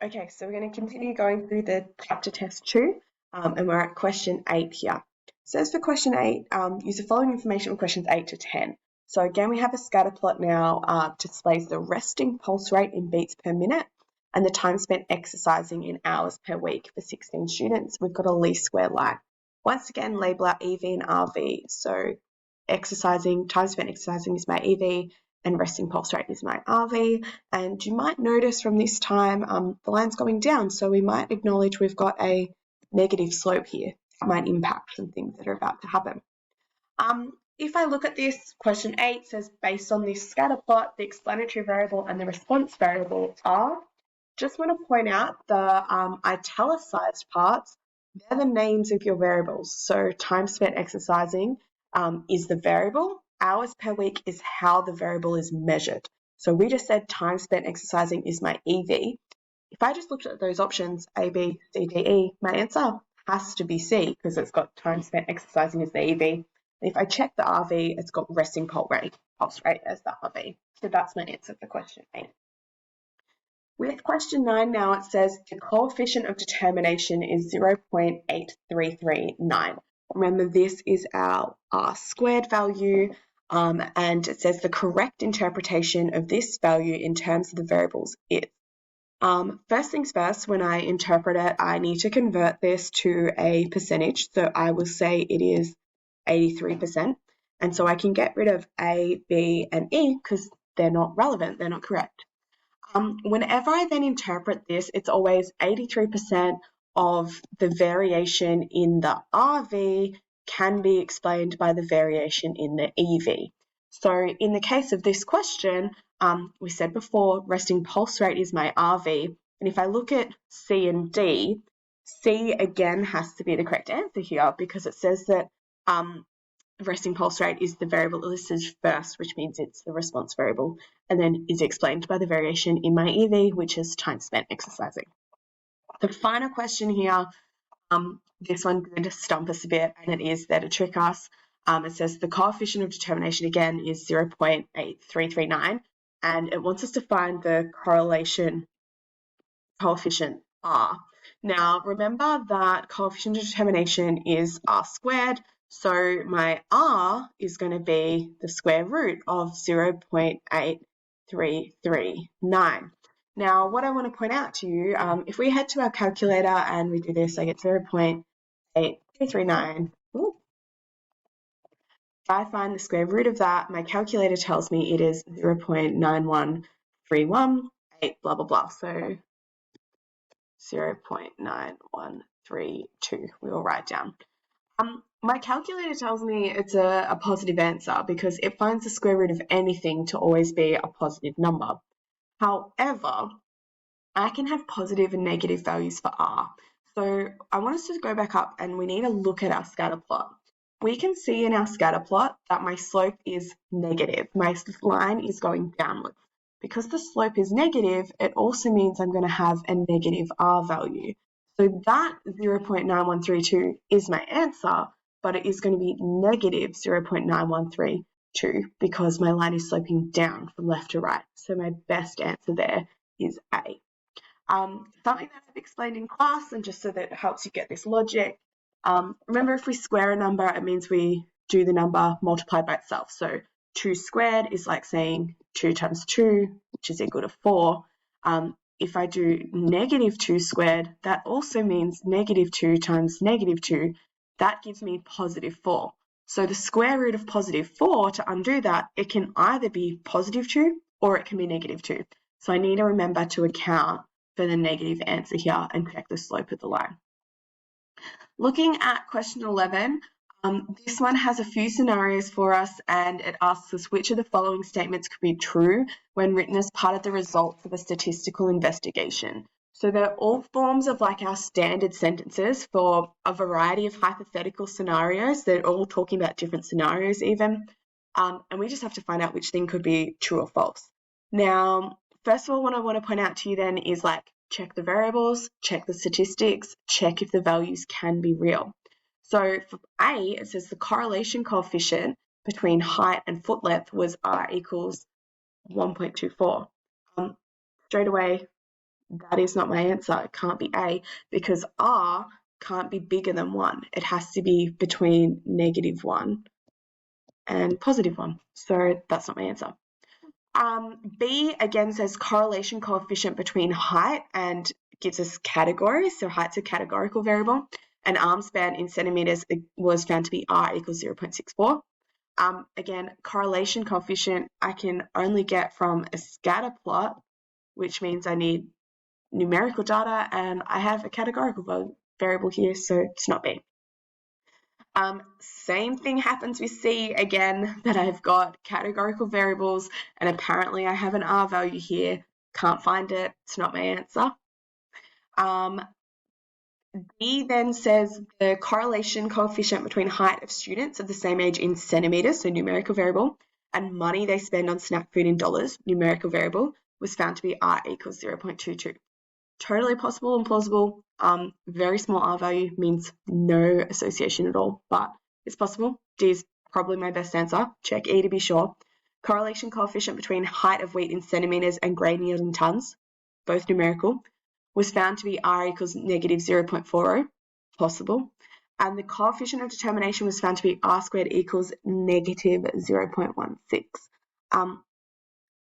Okay, so we're going to continue going through the chapter test 2, and we're at question 8 here. So as for question 8, use the following information from questions 8 to 10. So again, we have a scatter plot now, displays the resting pulse rate in beats per minute and the time spent exercising in hours per week for 16 students. We've got a least square line. Once again, label our EV and RV. So time spent exercising is my EV, and resting pulse rate is my RV. And you might notice from this time the line's going down, so we might acknowledge we've got a negative slope here. That might impact some things that are about to happen. If I look at this, question 8 says, based on this scatter plot, the explanatory variable and the response variable are, just want to point out the italicized parts, they're the names of your variables. So time spent exercising is the variable. Hours per week is how the variable is measured. So we just said time spent exercising is my EV. If I just looked at those options, A, B, C, D, E, my answer has to be C because it's got time spent exercising as the EV. And if I check the RV, it's got resting pulse rate as the RV. So that's my answer for question 8. With question 9 now, it says the coefficient of determination is 0.8339. Remember, this is our R squared value, and it says the correct interpretation of this value in terms of the variables is. First things first, when I interpret it, I need to convert this to a percentage. So I will say it is 83%. And so I can get rid of A, B, and E because they're not relevant, they're not correct. Whenever I then interpret this, it's always 83% of the variation in the RV can be explained by the variation in the EV. So in the case of this question, we said before, resting pulse rate is my RV. And if I look at C and D, C again has to be the correct answer here because it says that resting pulse rate is the variable listed first, which means it's the response variable, and then is explained by the variation in my EV, which is time spent exercising. The final question here, this one did stump us a bit, and it is there to trick us. It says the coefficient of determination again is 0.8339, and it wants us to find the correlation coefficient R. Now, remember that coefficient of determination is R squared, so my R is going to be the square root of 0.8339. Now, what I want to point out to you, if we head to our calculator and we do this, I get 0.8339. If I find the square root of that, my calculator tells me it is 0.9131, blah, blah, blah. So 0.9132 we will write down. My calculator tells me it's a positive answer because it finds the square root of anything to always be a positive number. However, I can have positive and negative values for R. So I want us to go back up and we need to look at our scatter plot. We can see in our scatter plot that my slope is negative. My line is going downwards. Because the slope is negative, it also means I'm going to have a negative R value. So that 0.9132 is my answer, but it is going to be negative 0.9132 because my line is sloping down from left to right. So my best answer there is A. Something that I've explained in class, and just so that it helps you get this logic, remember if we square a number, it means we do the number multiplied by itself. So 2 squared is like saying 2 times 2, which is equal to 4. If I do negative 2 squared, that also means negative 2 times negative 2. That gives me positive 4. So the square root of positive 4, to undo that, it can either be positive 2 or it can be negative 2. So I need to remember to account for the negative answer here and check the slope of the line. Looking at question 11, this one has a few scenarios for us and it asks us which of the following statements could be true when written as part of the results of a statistical investigation. So they're all forms of like our standard sentences for a variety of hypothetical scenarios. They're all talking about different scenarios even, and we just have to find out which thing could be true or false. Now, first of all, what I want to point out to you then is like check the variables, check the statistics, check if the values can be real. So for A, it says the correlation coefficient between height and foot length was R equals 1.24. Straight away, that is not my answer. It can't be A because R can't be bigger than 1. It has to be between -1 and +1. So that's not my answer. B again says correlation coefficient between height and gives us categories. So height's a categorical variable. And arm span in centimeters was found to be R equals 0.64. Again, correlation coefficient I can only get from a scatter plot, which means I need numerical data, and I have a categorical variable here, so it's not B. Same thing happens with C again, that I've got categorical variables, and apparently I have an R value here. Can't find it. It's not my answer. D then says the correlation coefficient between height of students of the same age in centimeters, so numerical variable, and money they spend on snack food in dollars, numerical variable, was found to be R equals 0.22. Totally possible and plausible. Very small R value means no association at all, but it's possible. D is probably my best answer. Check E to be sure. Correlation coefficient between height of wheat in centimeters and grain yield in tons, both numerical, was found to be R equals -0.40, possible. And the coefficient of determination was found to be R squared equals -0.16.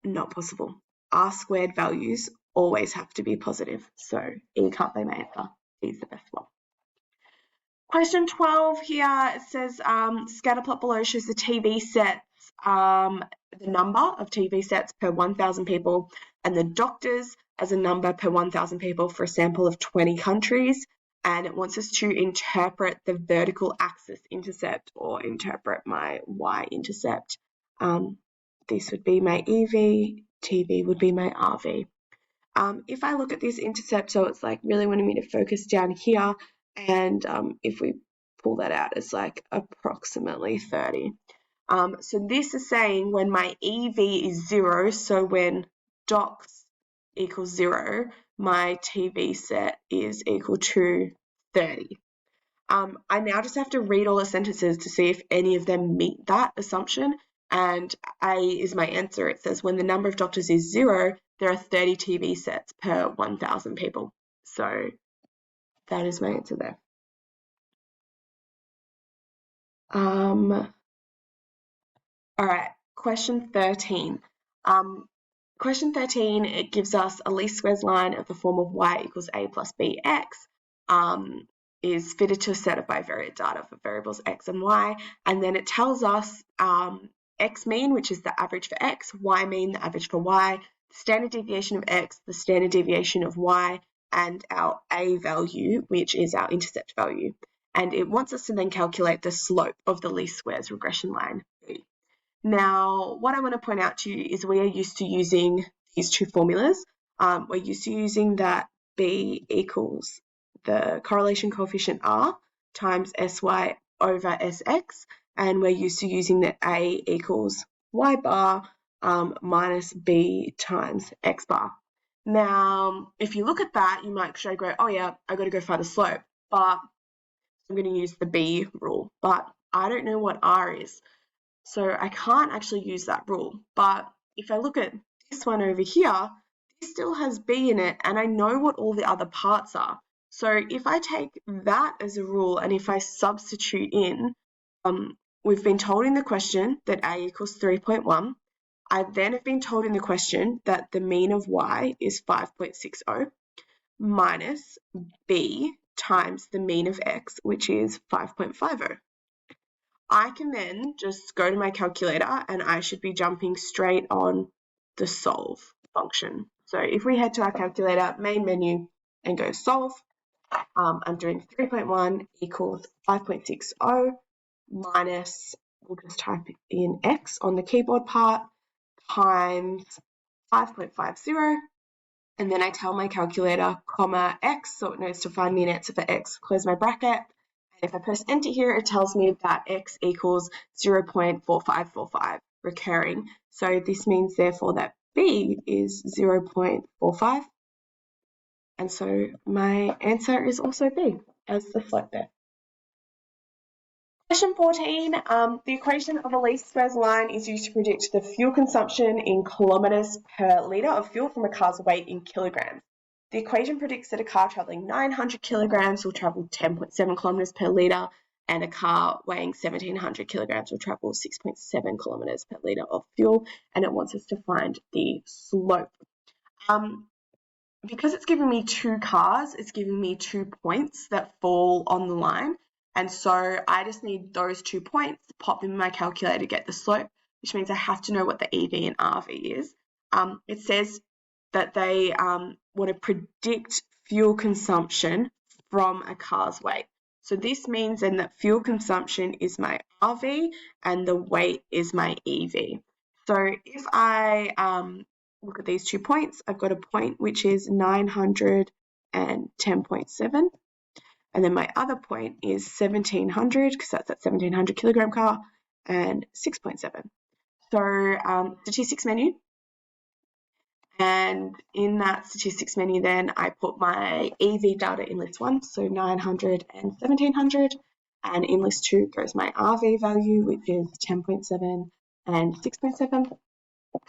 Not possible. R squared values always have to be positive, so E can't be my answer. E is the best one. Question 12 here, it says scatter plot below shows the TV sets, the number of TV sets per 1,000 people, and the doctors as a number per 1,000 people for a sample of 20 countries, and it wants us to interpret the vertical axis intercept or interpret my y-intercept. This would be my EV, TV would be my RV. If I look at this intercept, so it's like really wanting me to focus down here, and if we pull that out, it's like approximately 30. So this is saying when my EV is 0, so when docs equals 0, my TV set is equal to 30. I now just have to read all the sentences to see if any of them meet that assumption, and A is my answer. It says when the number of doctors is 0, there are 30 TV sets per 1,000 people. So that is my answer there. All right, question 13. Question 13, it gives us a least squares line of the form of y equals a plus bx is fitted to a set of bivariate data for variables x and y, and then it tells us x mean, which is the average for x, y mean, the average for y, the standard deviation of x, the standard deviation of y, and our a value, which is our intercept value. And it wants us to then calculate the slope of the least squares regression line B. Now, what I want to point out to you is we are used to using these two formulas. We're used to using that B equals the correlation coefficient R times SY over SX, and we're used to using that A equals Y bar minus B times X bar. Now, if you look at that, you might go, oh yeah, I got to go find the slope, but I'm going to use the B rule, but I don't know what R is. So I can't actually use that rule. But if I look at this one over here, this still has B in it, and I know what all the other parts are. So if I take that as a rule, and if I substitute in, we've been told in the question that A equals 3.1. I then have been told in the question that the mean of Y is 5.60 minus B times the mean of X, which is 5.50. I can then just go to my calculator and I should be jumping straight on the solve function. So if we head to our calculator, main menu, and go solve, I'm doing 3.1 equals 5.60 minus, we'll just type in X on the keyboard part, times 5.50, and then I tell my calculator, comma, X, so it knows to find me an answer for X, close my bracket. If I press enter here, it tells me that x equals 0.4545 recurring. So this means therefore that b is 0.45. And so my answer is also B as the slope there. Question 14, the equation of a least squares line is used to predict the fuel consumption in kilometres per litre of fuel from a car's weight in kilograms. The equation predicts that a car travelling 900 kilograms will travel 10.7 kilometres per litre, and a car weighing 1,700 kilograms will travel 6.7 kilometres per litre of fuel, and it wants us to find the slope. Because it's giving me two cars, it's giving me 2 points that fall on the line. And so I just need those 2 points, pop them in my calculator to get the slope, which means I have to know what the EV and RV is. It says that they want to predict fuel consumption from a car's weight. So this means then that fuel consumption is my RV and the weight is my EV. So if I look at these 2 points, I've got a point which is 910.7, and then my other point is 1,700, because that's that 1,700 kilogram car, and 6.7. So statistics menu, and in that statistics menu then I put my EV data in list 1, so 900 and 1,700, and in list 2 goes my RV value, which is 10.7 and 6.7.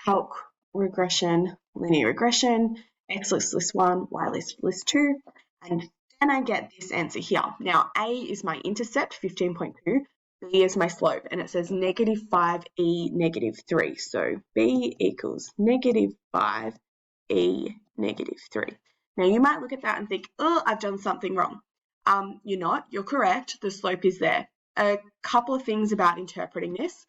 Calc, regression, linear regression, X list 1, Y list 2, and then I get this answer here. Now, A is my intercept, 15.2, B is my slope, and it says negative 5e negative 3. So B equals negative 5e negative 3. Now, you might look at that and think, oh, I've done something wrong. You're not. You're correct. The slope is there. A couple of things about interpreting this.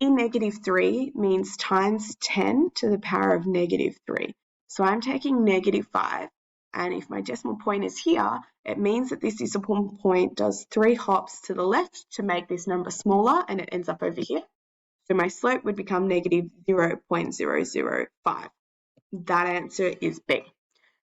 E negative 3 means times 10 to the power of negative 3. So I'm taking negative 5, and if my decimal point is here, it means that this decimal point does 3 hops to the left to make this number smaller, and it ends up over here. So my slope would become negative 0.005. That answer is B.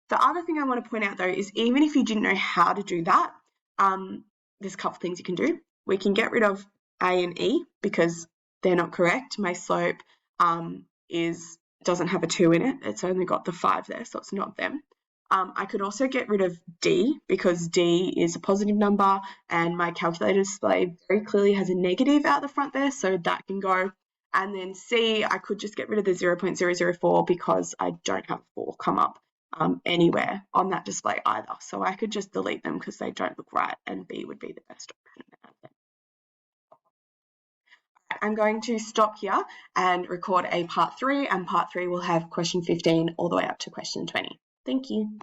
The other thing I want to point out, though, is even if you didn't know how to do that, there's a couple of things you can do. We can get rid of A and E because they're not correct. My slope doesn't have a 2 in it. It's only got the 5 there, so it's not them. I could also get rid of D because D is a positive number, and my calculator display very clearly has a negative out the front there, so that can go. And then C, I could just get rid of the 0.004 because I don't have 4 come up anywhere on that display either. So I could just delete them because they don't look right, and B would be the best option. I'm going to stop here and record a part 3, and part 3 will have question 15 all the way up to question 20. Thank you.